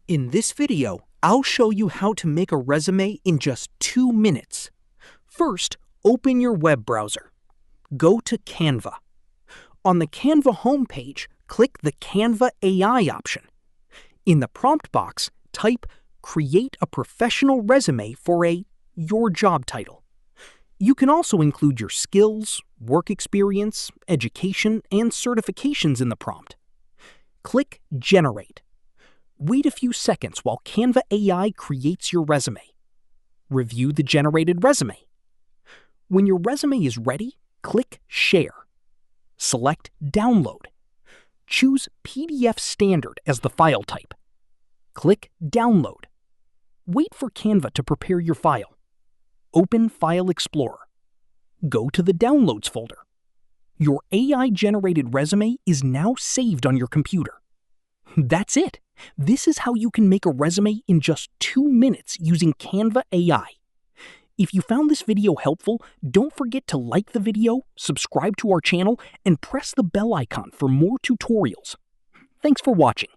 In this video, I'll show you how to make a resume in just 2 minutes. First, open your web browser. Go to Canva. On the Canva homepage, click the Canva AI option. In the prompt box, type "Create a professional resume for your job title." You can also include your skills, work experience, education, and certifications in the prompt. Click Generate. Wait a few seconds while Canva AI creates your resume. Review the generated resume. When your resume is ready, click Share. Select Download. Choose PDF Standard as the file type. Click Download. Wait for Canva to prepare your file. Open File Explorer. Go to the Downloads folder. Your AI-generated resume is now saved on your computer. That's it. This is how you can make a resume in just 2 minutes using Canva AI. If you found this video helpful, don't forget to like the video, subscribe to our channel, and press the bell icon for more tutorials. Thanks for watching.